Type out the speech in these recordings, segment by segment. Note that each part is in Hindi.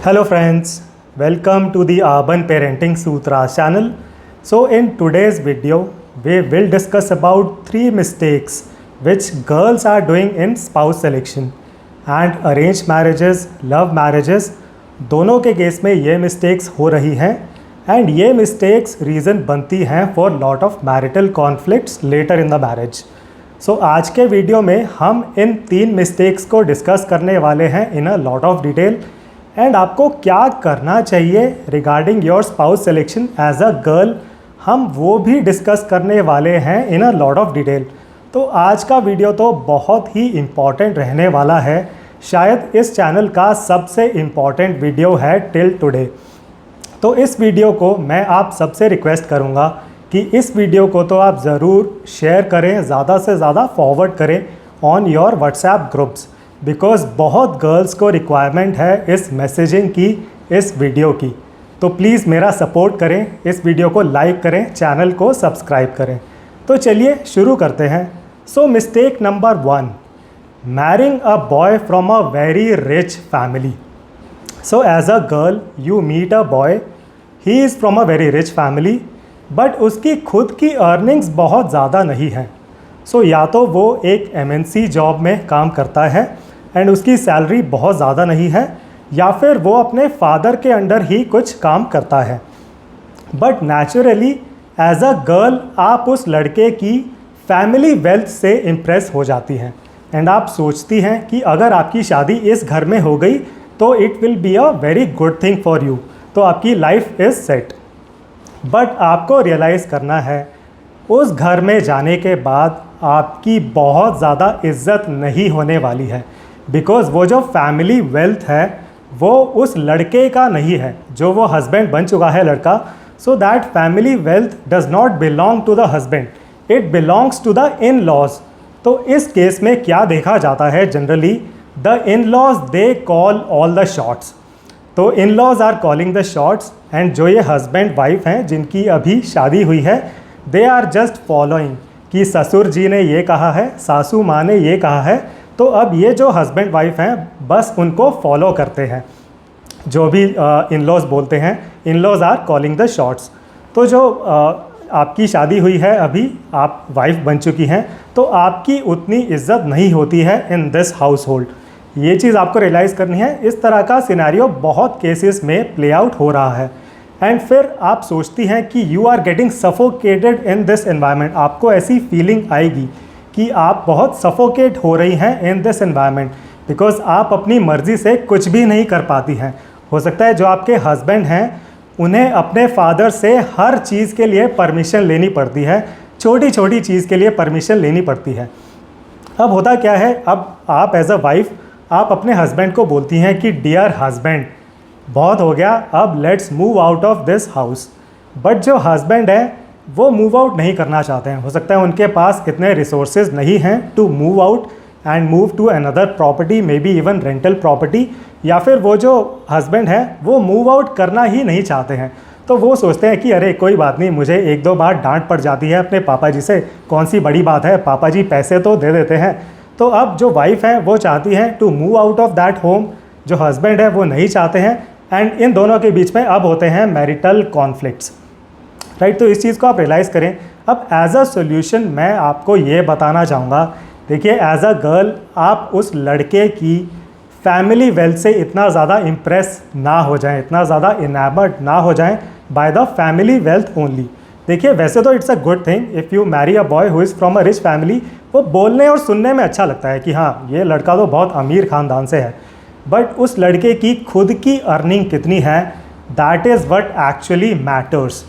Hello friends, welcome to the Urban Parenting Sutras channel. So in today's video, we will discuss about 3 mistakes which girls are doing in spouse selection and arranged marriages, love marriages, दोनों के केस में ये mistakes हो रही हैं and ये mistakes reason बनती हैं for lot of marital conflicts later in the marriage. So आज के वीडियो में हम इन 3 mistakes को डिस्कस करने वाले हैं in a lot of detail and आपको क्या करना चाहिए regarding your spouse selection as a girl हम वो भी डिस्कस करने वाले हैं in a lot of detail. तो आज का वीडियो तो बहुत ही इम्पॉर्टेंट रहने वाला है, शायद इस चैनल का सबसे इम्पॉर्टेंट वीडियो है टिल टुडे। तो इस वीडियो को मैं आप सबसे रिक्वेस्ट करूँगा कि इस वीडियो को तो आप ज़रूर शेयर करें, ज़्यादा से ज़्यादा फॉरवर्ड करें on your WhatsApp groups, because बहुत गर्ल्स को रिक्वायरमेंट है इस मैसेजिंग की, इस वीडियो की। तो प्लीज़ मेरा सपोर्ट करें, इस वीडियो को लाइक करें, चैनल को सब्सक्राइब करें। तो चलिए शुरू करते हैं। So mistake number 1, marrying a boy from a very rich family. So as a girl you meet a boy, he is from a very rich family, but उसकी खुद की अर्निंग्स बहुत ज़्यादा नहीं है। सो या तो वो एक MNC जॉब में काम करता है एंड उसकी सैलरी बहुत ज़्यादा नहीं है, या फिर वो अपने फादर के अंडर ही कुछ काम करता है। But naturally as a girl आप उस लड़के की फैमिली वेल्थ से इम्प्रेस हो जाती हैं एंड आप सोचती हैं कि अगर आपकी शादी इस घर में हो गई तो it will be a very good thing for you, तो आपकी लाइफ इज़ सेट। बट आपको रियलाइज़ करना है उस घर में जाने के बाद आपकी बहुत ज़्यादा इज्जत नहीं होने वाली है, बिकॉज़ वो जो फैमिली वेल्थ है वो उस लड़के का नहीं है, जो वो हस्बैंड बन चुका है लड़का। So that family wealth does not belong to the husband, it belongs to the in laws. तो इस केस में क्या देखा जाता है generally, the in laws they call all the shots. तो in laws are calling the shots and जो ये हस्बैंड वाइफ हैं जिनकी अभी शादी हुई है, दे आर जस्ट फॉलोइंग कि ससुर जी ने ये कहा है, सासू माँ ने ये कहा है, तो अब ये जो हस्बैंड वाइफ हैं बस उनको फॉलो करते हैं, जो भी इन लॉज बोलते हैं, in laws are calling the shots. तो जो आपकी शादी हुई है, अभी आप वाइफ बन चुकी हैं, तो आपकी उतनी इज्जत नहीं होती है इन दिस हाउस होल्ड। ये चीज़ आपको रियलाइज़ करनी है। इस तरह का सिनेरियो बहुत केसेस में प्ले आउट हो रहा है एंड फिर आप सोचती हैं कि you are getting suffocated in this environment. आपको ऐसी फीलिंग आएगी कि आप बहुत सफोकेट हो रही हैं इन दिस एनवायरनमेंट, बिकॉज आप अपनी मर्ज़ी से कुछ भी नहीं कर पाती हैं। हो सकता है जो आपके हस्बैंड हैं उन्हें अपने फादर से हर चीज़ के लिए परमिशन लेनी पड़ती है, छोटी छोटी चीज़ के लिए परमिशन लेनी पड़ती है। अब होता क्या है, अब आप एज अ वाइफ आप अपने हस्बैंड को बोलती हैं कि डियर हस्बैंड बहुत हो गया, अब let's move out of this house. But जो हस्बैंड है वो मूव आउट नहीं करना चाहते हैं। हो सकता है उनके पास इतने रिसोर्सेज नहीं हैं to move out and move to another property, maybe even rental property, या फिर वो जो हस्बैंड है वो मूव आउट करना ही नहीं चाहते हैं। तो वो सोचते हैं कि अरे कोई बात नहीं, मुझे 1-2 बार डांट पड़ जाती है अपने पापा जी से, कौन सी बड़ी बात है, पापा जी पैसे तो दे देते हैं। तो अब जो वाइफ है वो चाहती है to move out of that home, जो हस्बैंड है वो नहीं चाहते हैं एंड इन दोनों के बीच में अब होते हैं मैरिटल कॉन्फ्लिक्ट्स, राइट। तो इस चीज़ को आप रियलाइज़ करें। अब एज अ सोल्यूशन मैं आपको ये बताना चाहूँगा, देखिए एज अ गर्ल आप उस लड़के की फैमिली वेल्थ से इतना ज़्यादा इम्प्रेस ना हो जाएं, इतना ज़्यादा इनामर्ड ना हो जाएं by the family wealth only. देखिए वैसे तो it's a good thing if you marry a boy who is from a rich family, वो बोलने और सुनने में अच्छा लगता है कि हाँ ये लड़का तो बहुत अमीर ख़ानदान से है, बट उस लड़के की खुद की अर्निंग कितनी है, that is what actually matters.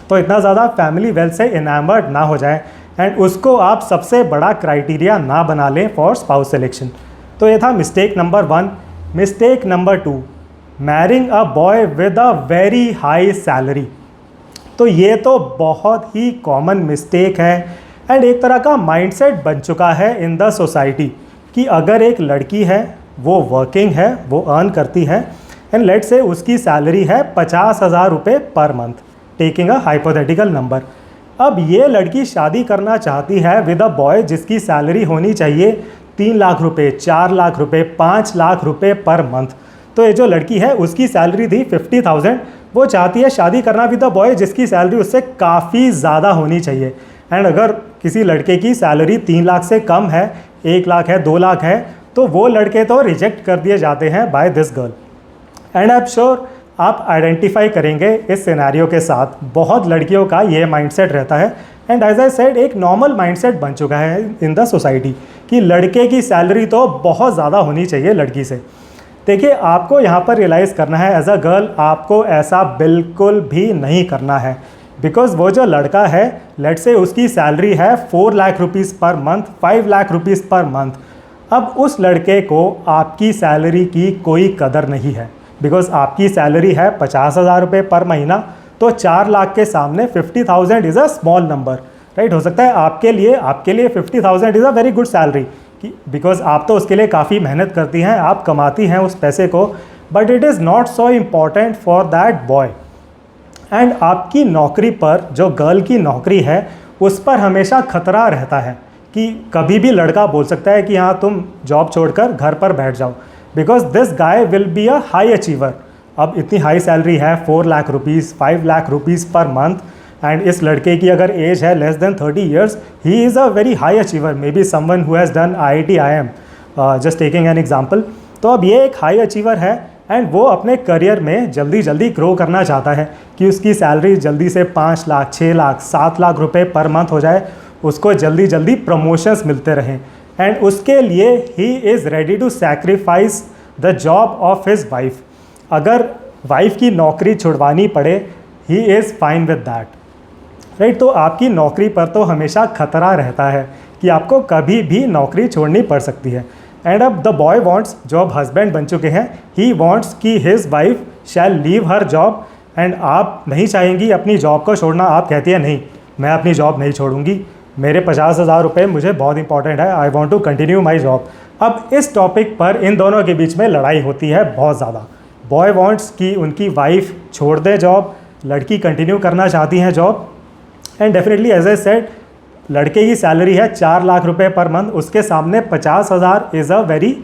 तो इतना ज़्यादा फैमिली वेल्थ से इनामर्ड ना हो जाए एंड उसको आप सबसे बड़ा क्राइटेरिया ना बना लें फॉर स्पाउस सिलेक्शन। तो ये था mistake number 1। Mistake number 2, marrying a boy with a very high salary. तो ये तो बहुत ही कॉमन मिस्टेक है एंड एक तरह का माइंडसेट बन चुका है इन द सोसाइटी कि अगर एक लड़की है वो वर्किंग है, वो अर्न करती है एंड लेट से उसकी सैलरी है 50,000 रुपये per month, taking a hypothetical number. अब ये लड़की शादी करना चाहती है विद अ बॉय जिसकी सैलरी होनी चाहिए 3 लाख रुपये, 4 लाख रुपये, 5 लाख रुपये पर मंथ। तो ये जो लड़की है उसकी सैलरी थी 50,000, वो चाहती है शादी करना विद द बॉय जिसकी सैलरी उससे काफ़ी ज़्यादा होनी चाहिए। एंड अगर किसी लड़के की सैलरी 3 लाख से कम है, 1 लाख है, 2 लाख है, तो वो लड़के तो रिजेक्ट कर दिए जाते हैं by this girl. And I am sure आप आइडेंटिफाई करेंगे इस सिनेरियो के साथ। बहुत लड़कियों का ये माइंडसेट रहता है, एंड एज आई सेड एक नॉर्मल माइंडसेट बन चुका है इन द सोसाइटी कि लड़के की सैलरी तो बहुत ज़्यादा होनी चाहिए लड़की से। देखिए, आपको यहाँ पर रियलाइज़ करना है एज अ गर्ल, आपको ऐसा बिल्कुल भी नहीं करना है। बिकॉज वो जो लड़का है, लेट से उसकी सैलरी है 4 lakh rupees per month, 5 lakh rupees per month. अब उस लड़के को आपकी सैलरी की कोई कदर नहीं है, बिकॉज आपकी सैलरी है 50,000 रुपये पर महीना, तो 4 लाख के सामने 50,000 is a small number, right. हो सकता है आपके लिए 50,000 is a very good salary, because आप तो उसके लिए काफ़ी मेहनत करती हैं, आप कमाती हैं उस पैसे को, but it is not so important for that boy. And आपकी नौकरी पर, जो गर्ल की नौकरी है, उस पर हमेशा खतरा रहता है कि कभी भी लड़का बोल सकता है कि हाँ तुम जॉब छोड़कर घर पर बैठ जाओ, because this guy will be a high achiever. अब इतनी हाई सैलरी है, 4 lakh rupees, 5 lakh rupees per month, and इस लड़के की अगर एज है less than 30 years, he is a very high achiever, may be someone who has done IIT IIM, just taking an example. तो अब ये एक हाई अचीवर है, एंड वो अपने करियर में जल्दी जल्दी ग्रो करना चाहता है कि उसकी सैलरी जल्दी से 5 लाख, 6 लाख, 7 लाख रुपए पर मंथ हो जाए, उसको जल्दी जल्दी प्रमोशंस मिलते रहें। एंड उसके लिए he is ready to sacrifice the job of his wife. अगर वाइफ की नौकरी छुड़वानी पड़े, he is fine with that, right. तो आपकी नौकरी पर तो हमेशा खतरा रहता है कि आपको कभी भी नौकरी छोड़नी पड़ सकती है। एंड अब द बॉय वॉन्ट्स, जो अब हस्बैंड बन चुके हैं, ही वॉन्ट्स कि his wife shall leave her job. And आप नहीं चाहेंगी अपनी जॉब को छोड़ना, आप कहती है नहीं मैं अपनी जॉब नहीं छोड़ूंगी, मेरे 50,000 रुपये मुझे बहुत इंपॉर्टेंट है, I want to continue my job. अब इस टॉपिक पर इन दोनों के बीच में लड़ाई होती है बहुत ज़्यादा। बॉय वॉन्ट्स कि उनकी वाइफ छोड़ दे जॉब, लड़की कंटिन्यू करना चाहती हैं job. And definitely as I said, लड़के की सैलरी है 4 लाख रुपए पर मंथ, उसके सामने 50,000 is a very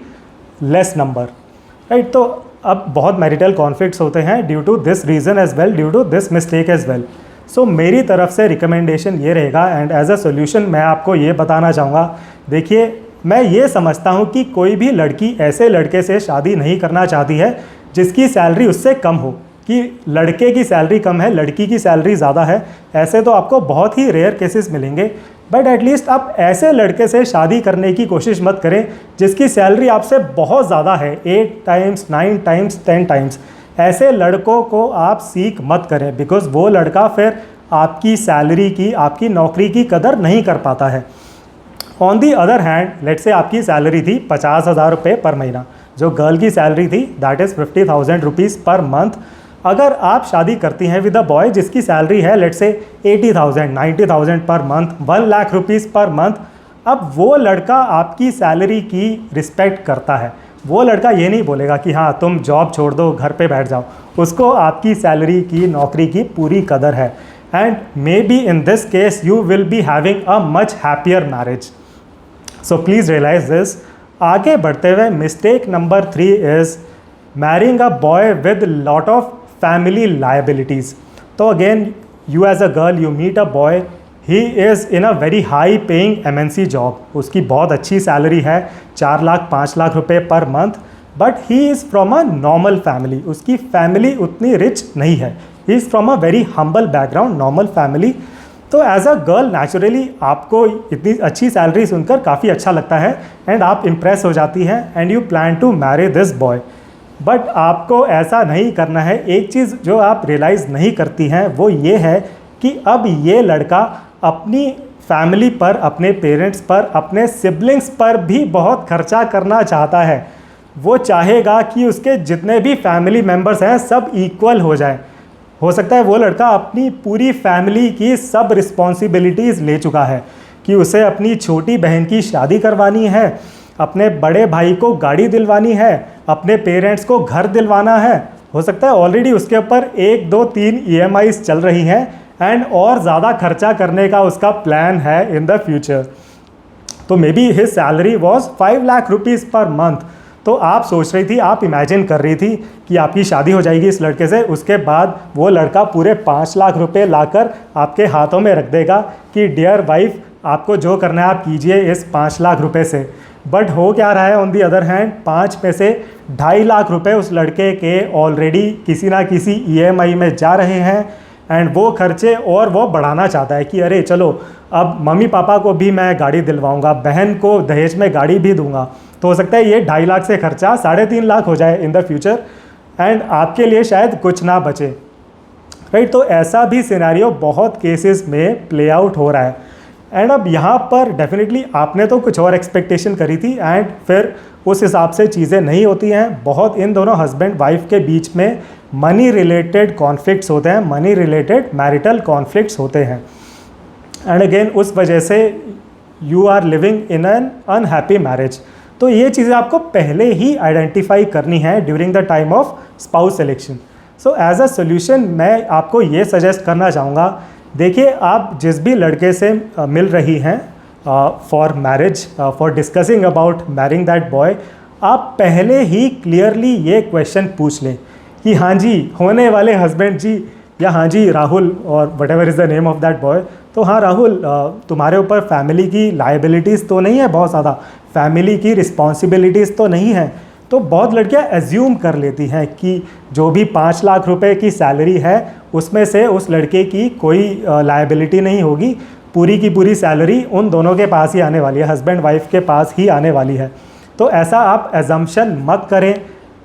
less number, right. तो अब बहुत मैरिटल कॉन्फ्लिक्ट्स होते हैं due to this reason as well, due to this mistake as well. So मेरी तरफ से रिकमेंडेशन ये रहेगा, एंड एज अ सोल्यूशन मैं आपको ये बताना चाहूँगा। देखिए, मैं ये समझता हूँ कि कोई भी लड़की ऐसे लड़के से शादी नहीं करना चाहती है जिसकी सैलरी उससे कम हो, कि लड़के की सैलरी कम है, लड़की की सैलरी ज़्यादा है। ऐसे तो आपको बहुत ही रेयर केसेस मिलेंगे, बट एटलीस्ट आप ऐसे लड़के से शादी करने की कोशिश मत करें जिसकी सैलरी आपसे बहुत ज़्यादा है, 8 टाइम्स, 9 टाइम्स, 10 टाइम्स। ऐसे लड़कों को आप सीख मत करें, बिकॉज वो लड़का फिर आपकी सैलरी की, आपकी नौकरी की कदर नहीं कर पाता है। On the other hand, let's say आपकी सैलरी थी 50,000 रुपये पर महीना, जो गर्ल की सैलरी थी that is 50,000 rupees per month. अगर आप शादी करती हैं विद अ बॉय जिसकी सैलरी है लेट से 80,000, 90,000 per month, 1 lakh rupees per month, अब वो लड़का आपकी सैलरी की रिस्पेक्ट करता है। वो लड़का ये नहीं बोलेगा कि हाँ तुम जॉब छोड़ दो, घर पे बैठ जाओ। उसको आपकी सैलरी की, नौकरी की पूरी कदर है। And may be in this case you will be having a much happier marriage. So please realise this. आगे बढ़ते हुए mistake number 3 is marrying a boy with lot of family liabilities. तो again, you as a girl, you meet a boy, he is in a very high paying MNC job, उसकी बहुत अच्छी सैलरी है, 4 लाख 5 लाख रुपए per month, but he is from a normal family, उसकी फैमिली उतनी रिच नहीं है, ही is from a very humble background, normal family. तो एज अ गर्ल नेचुरली आपको इतनी अच्छी सैलरी सुनकर काफ़ी अच्छा लगता है, एंड आप इम्प्रेस हो जाती हैं, and you plan to marry this boy. But आपको ऐसा नहीं करना है। एक चीज़ जो आप रियलाइज़ नहीं करती हैं वो ये है कि अब ये लड़का अपनी फैमिली पर, अपने पेरेंट्स पर, अपने सिबलिंग्स पर भी बहुत खर्चा करना चाहता है। वो चाहेगा कि उसके जितने भी फैमिली मेम्बर्स हैं सब इक्वल हो जाए। हो सकता है वो लड़का अपनी पूरी फैमिली की सब रिस्पॉन्सिबिलिटीज़ ले चुका है, कि उसे अपनी छोटी बहन की शादी करवानी है, अपने बड़े भाई को गाड़ी दिलवानी है, अपने पेरेंट्स को घर दिलवाना है। हो सकता है ऑलरेडी उसके ऊपर 1, 2, 3 EMIs चल रही हैं, एंड और ज़्यादा खर्चा करने का उसका प्लान है इन द फ्यूचर। तो may be his salary was 5 lakh rupees per month. तो आप सोच रही थी, आप इमेजिन कर रही थी कि आपकी शादी हो जाएगी इस लड़के से, उसके बाद वो लड़का पूरे 5 लाख रुपए लाकर आपके हाथों में रख देगा कि डियर वाइफ, आपको जो करना है आप कीजिए इस 5 लाख रुपए से। बट हो क्या रहा है, ऑन दी अदर हैंड 5 में से 2.5 लाख रुपए उस लड़के के ऑलरेडी किसी ना किसी EMI में जा रहे हैं, एंड वो खर्चे और वो बढ़ाना चाहता है कि अरे चलो अब मम्मी पापा को भी मैं गाड़ी दिलवाऊंगा, बहन को दहेज में गाड़ी भी दूंगा, तो हो सकता है ये 2.5 लाख से खर्चा 3.5 लाख हो जाए इन द फ्यूचर, एंड आपके लिए शायद कुछ ना बचे, राइट। तो ऐसा भी सिनेरियो बहुत केसेस में प्ले आउट हो रहा है। एंड अब यहाँ पर डेफिनेटली आपने तो कुछ और एक्सपेक्टेशन करी थी, एंड फिर उस हिसाब से चीज़ें नहीं होती हैं। बहुत इन दोनों हस्बैंड वाइफ के बीच में मनी रिलेटेड कॉन्फ्लिक्ट्स होते हैं, मनी रिलेटेड मैरिटल कॉन्फ्लिक्ट्स होते हैं, एंड अगेन उस वजह से you are living in an unhappy marriage. तो ये चीज़ें आपको पहले ही आइडेंटिफाई करनी है during the time of spouse selection. So as a solution मैं आपको ये सजेस्ट करना चाहूँगा, देखिए आप जिस भी लड़के से मिल रही हैं for marriage, for discussing about marrying that boy, आप पहले ही क्लियरली ये क्वेश्चन पूछ लें कि हाँ जी होने वाले हस्बैंड जी, या हाँ जी राहुल, और what ever is the name of that boy, तो हाँ राहुल, तुम्हारे ऊपर फैमिली की लाइबिलिटीज़ तो नहीं है बहुत ज़्यादा, फैमिली की रिस्पॉन्सिबिलिटीज़ तो नहीं है। तो बहुत लड़कियां एज्यूम कर लेती हैं कि जो भी 5 लाख रुपए की सैलरी है उसमें से उस लड़के की कोई लायबिलिटी नहीं होगी, पूरी की पूरी सैलरी उन दोनों के पास ही आने वाली है, हस्बैंड वाइफ के पास ही आने वाली है। तो ऐसा आप एजम्पशन मत करें,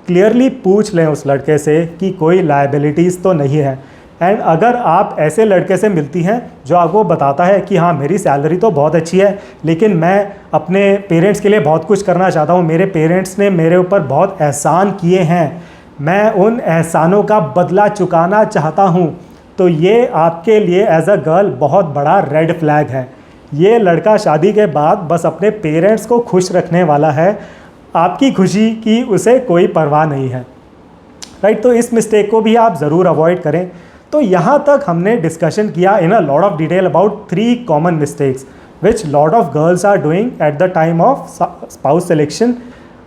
क्लियरली पूछ लें उस लड़के से कि कोई लायबिलिटीज़ तो नहीं है। एंड अगर आप ऐसे लड़के से मिलती हैं जो आपको बताता है कि हाँ मेरी सैलरी तो बहुत अच्छी है, लेकिन मैं अपने पेरेंट्स के लिए बहुत कुछ करना चाहता हूँ, मेरे पेरेंट्स ने मेरे ऊपर बहुत एहसान किए हैं, मैं उन एहसानों का बदला चुकाना चाहता हूँ, तो ये आपके लिए एज अ गर्ल बहुत बड़ा रेड फ्लैग है। ये लड़का शादी के बाद बस अपने पेरेंट्स को खुश रखने वाला है, आपकी खुशी की उसे कोई परवाह नहीं है, राइट। तो इस मिस्टेक को भी आप ज़रूर अवॉइड करें। तो यहाँ तक हमने डिस्कशन किया in a lot of detail about 3 common mistakes which lot of girls are doing at the time of spouse selection.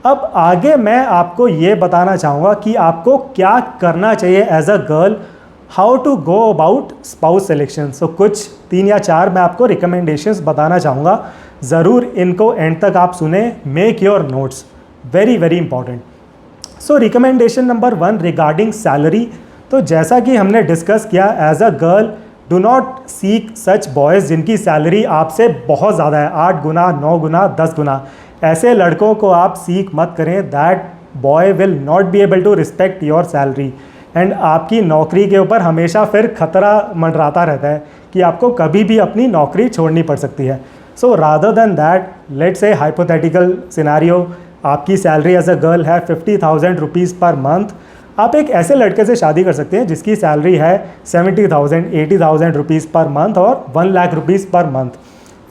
अब आगे मैं आपको ये बताना चाहूँगा कि आपको क्या करना चाहिए as a girl, how to go about spouse selection. So कुछ 3 या 4 मैं आपको रिकमेंडेशंस बताना चाहूँगा, ज़रूर इनको एंड तक आप सुने, make your notes, very very important. So recommendation number 1 regarding salary. तो जैसा कि हमने डिस्कस किया, as a girl do not seek such boys जिनकी सैलरी आपसे बहुत ज़्यादा है, 8 गुना, 9 गुना, 10 गुना। ऐसे लड़कों को आप सीख मत करें, that boy will not be able to respect your salary, and आपकी नौकरी के ऊपर हमेशा फिर खतरा मंडराता रहता है कि आपको कभी भी अपनी नौकरी छोड़नी पड़ सकती है। So rather than that, let's say hypothetical scenario, आपकी सैलरी एज अ गर्ल है 50,000 रुपीज़ पर मंथ, आप एक ऐसे लड़के से शादी कर सकते हैं जिसकी सैलरी है 70,000, 80,000 रुपीज़ पर मंथ और 1 लाख रुपीज़ पर मंथ।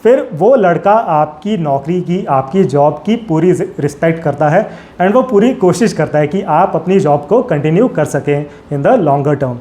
फिर वो लड़का आपकी नौकरी की, आपकी जॉब की पूरी रिस्पेक्ट करता है, एंड वो पूरी कोशिश करता है कि आप अपनी जॉब को कंटिन्यू कर सकें in the longer term.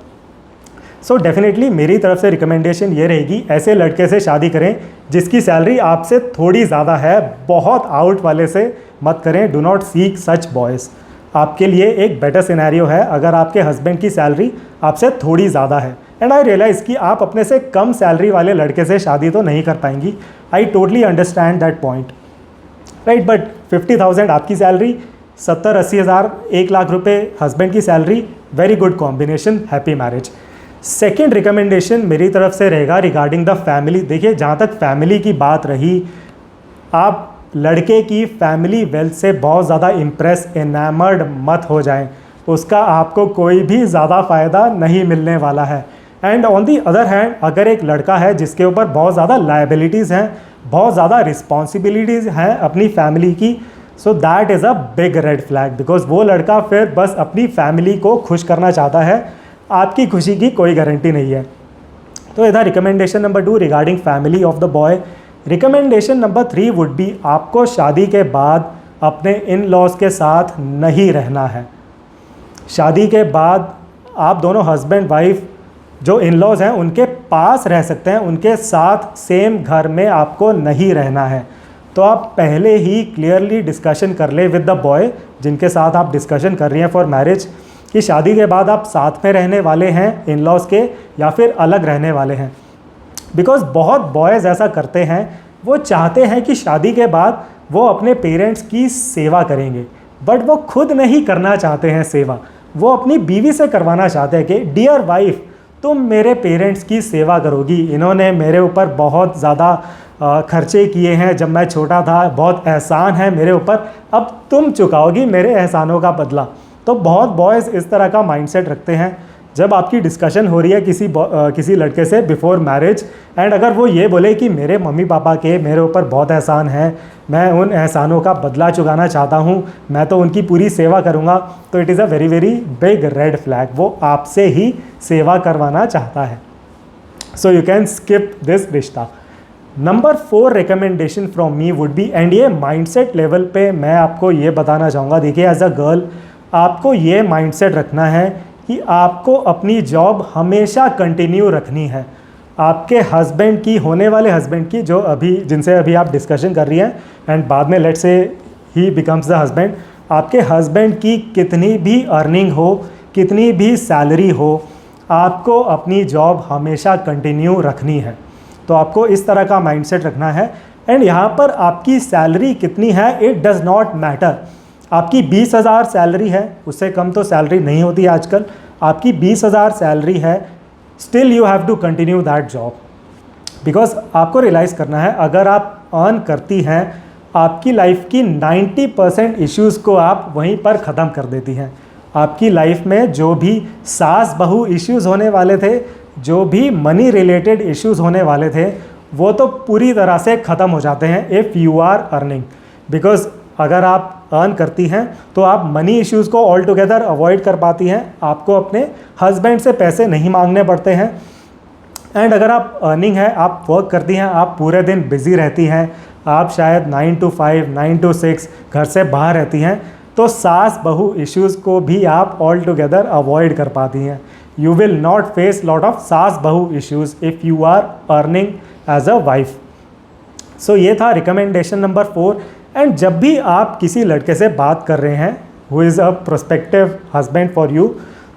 So definitely मेरी तरफ से रिकमेंडेशन ये रहेगी, ऐसे लड़के से शादी करें जिसकी सैलरी आपसे थोड़ी ज़्यादा है, बहुत आउट वाले से मत करें, do not seek such boys. आपके लिए एक बेटर सिनेरियो है अगर आपके हस्बैंड की सैलरी आपसे थोड़ी ज़्यादा है, एंड आई रियलाइज़ कि आप अपने से कम सैलरी वाले लड़के से शादी तो नहीं कर पाएंगी, I totally understand that point, right. But 50,000 आपकी सैलरी, 70-80 हज़ार, 1 लाख रुपए हस्बैंड की salary, very good combination, happy marriage. Second recommendation मेरी तरफ से रहेगा रिगार्डिंग द फैमिली। देखिए जहाँ तक फैमिली की बात रही, आप लड़के की फैमिली वेल्थ से बहुत ज़्यादा इम्प्रेस, एनामर्ड मत हो जाएं, उसका आपको कोई भी ज़्यादा फ़ायदा नहीं मिलने वाला है। And on the other hand, अगर एक लड़का है जिसके ऊपर बहुत ज़्यादा लायबिलिटीज़ हैं, बहुत ज़्यादा रिस्पॉन्सिबिलिटीज़ हैं अपनी फैमिली की, so that is a big red flag, because वो लड़का फिर बस अपनी फैमिली को खुश करना चाहता है, आपकी खुशी की कोई गारंटी नहीं है। तो इधर recommendation number 2 regarding family of the boy. Recommendation number 3 would be, आपको शादी के बाद अपने इन लॉज के साथ नहीं रहना है। शादी के बाद आप दोनों हस्बैंड वाइफ जो इन लॉज हैं उनके पास रह सकते हैं, उनके साथ सेम घर में आपको नहीं रहना है। तो आप पहले ही क्लियरली डिस्कशन कर ले विद द बॉय जिनके साथ आप डिस्कशन कर रही हैं फॉर मैरिज, कि शादी के बाद आप साथ में रहने वाले हैं इन लॉज के या फिर अलग रहने वाले हैं। बिकॉज बहुत बॉयज़ ऐसा करते हैं, वो चाहते हैं कि शादी के बाद वो अपने पेरेंट्स की सेवा करेंगे, बट वो खुद नहीं करना चाहते हैं सेवा। वो अपनी बीवी से करवाना चाहते हैं कि डियर वाइफ तुम मेरे पेरेंट्स की सेवा करोगी, इन्होंने मेरे ऊपर बहुत ज़्यादा खर्चे किए हैं जब मैं छोटा था, बहुत एहसान है मेरे ऊपर, अब तुम चुकाओगी मेरे एहसानों का बदला। तो बहुत बॉयज़ इस तरह का माइंडसेट रखते हैं। जब आपकी डिस्कशन हो रही है किसी लड़के से बिफोर मैरिज, एंड अगर वो ये बोले कि मेरे मम्मी पापा के मेरे ऊपर बहुत एहसान है, मैं उन एहसानों का बदला चुकाना चाहता हूँ, मैं तो उनकी पूरी सेवा करूँगा, तो it is a very very big red flag. वो आपसे ही सेवा करवाना चाहता है। So you can skip this रिश्ता। Number 4 recommendation from me would be, and ये माइंडसेट लेवल पे मैं आपको ये बताना चाहूँगा, देखिए एज अ गर्ल आपको ये माइंडसेट रखना है कि आपको अपनी जॉब हमेशा कंटिन्यू रखनी है। आपके हस्बैंड की, होने वाले हस्बैंड की, जिनसे अभी आप डिस्कशन कर रही हैं एंड बाद में let's say he becomes the husband, आपके हस्बैंड की कितनी भी अर्निंग हो, कितनी भी सैलरी हो, आपको अपनी जॉब हमेशा कंटिन्यू रखनी है। तो आपको इस तरह का माइंडसेट रखना है। एंड यहाँ पर आपकी सैलरी कितनी है, इट डज़ नॉट मैटर। आपकी 20,000 सैलरी है, उससे कम तो सैलरी नहीं होती आजकल, आपकी 20,000 सैलरी है, still you have to continue that job. Because आपको रियलाइज़ करना है, अगर आप अर्न करती हैं, आपकी लाइफ की 90% इश्यूज़ को आप वहीं पर ख़त्म कर देती हैं। आपकी लाइफ में जो भी सास बहू इश्यूज़ होने वाले थे, जो भी मनी रिलेटेड इश्यूज़ होने वाले थे, वो तो पूरी तरह से ख़त्म हो जाते हैं if you are earning. Because अगर आप अर्न करती हैं तो आप मनी इश्यूज़ को ऑल टुगेदर अवॉइड कर पाती हैं, आपको अपने हस्बैंड से पैसे नहीं मांगने पड़ते हैं। एंड अगर आप अर्निंग है, आप वर्क करती हैं, आप पूरे दिन बिज़ी रहती हैं, आप शायद 9 to 5, 9 to 6 घर से बाहर रहती हैं, तो सास बहू इश्यूज़ को भी आप ऑल टुगेदर अवॉइड कर पाती हैं। You will not face lot of saas bahu issues if you are earning as a wife. So ये था रिकमेंडेशन नंबर 4। एंड जब भी आप किसी लड़के से बात कर रहे हैं who is a prospective husband for you,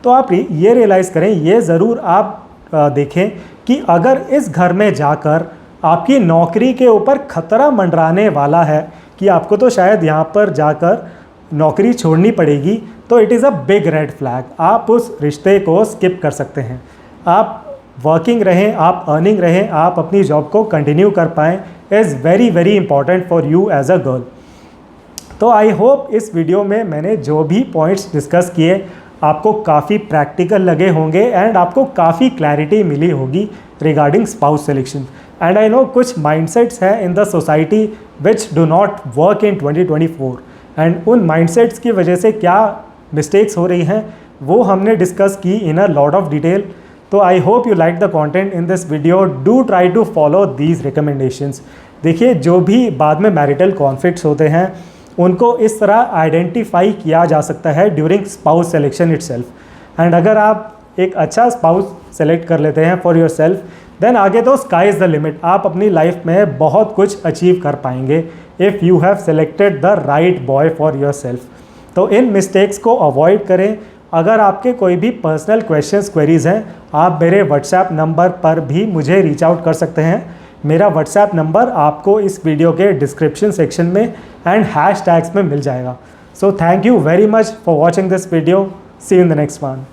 तो आप ये रियलाइज़ करें, ये ज़रूर आप देखें कि अगर इस घर में जाकर आपकी नौकरी के ऊपर खतरा मंडराने वाला है कि आपको तो शायद यहाँ पर जाकर नौकरी छोड़नी पड़ेगी, तो it is a big red flag. आप उस रिश्ते को स्किप कर सकते हैं। आप वर्किंग रहें, आप अर्निंग रहें, आप अपनी जॉब को कंटिन्यू कर पाएँ is very very important for you as a girl. तो आई होप इस वीडियो में मैंने जो भी पॉइंट्स डिस्कस किए आपको काफ़ी प्रैक्टिकल लगे होंगे एंड आपको काफ़ी क्लैरिटी मिली होगी regarding spouse selection. And I know कुछ माइंडसेट्स हैं in the society which do not work in 2024, and उन माइंडसेट्स की वजह से क्या मिस्टेक्स हो रही हैं वो हमने डिस्कस की in a lot of detail. तो I hope you like the content in this video. Do try to follow these recommendations. देखिए, जो भी बाद में मैरिटल कॉन्फ्लिक्ट्स होते हैं उनको इस तरह आइडेंटिफाई किया जा सकता है during spouse selection itself. And अगर आप एक अच्छा स्पाउस सेलेक्ट कर लेते हैं फॉर योर सेल्फ, देन आगे तो स्काई इज़ द लिमिट। आप अपनी लाइफ में बहुत कुछ अचीव कर पाएंगे if you have selected the right boy for your self. तो इन मिस्टेक्स को अवॉइड करें। अगर आपके कोई भी पर्सनल क्वेश्चंस क्वेरीज़ हैं, आप मेरे व्हाट्सएप नंबर पर भी मुझे रीच आउट कर सकते हैं। मेरा व्हाट्सएप नंबर आपको इस वीडियो के डिस्क्रिप्शन सेक्शन में एंड हैशटैग्स में मिल जाएगा। So thank you very much for watching this video. See you in the next one.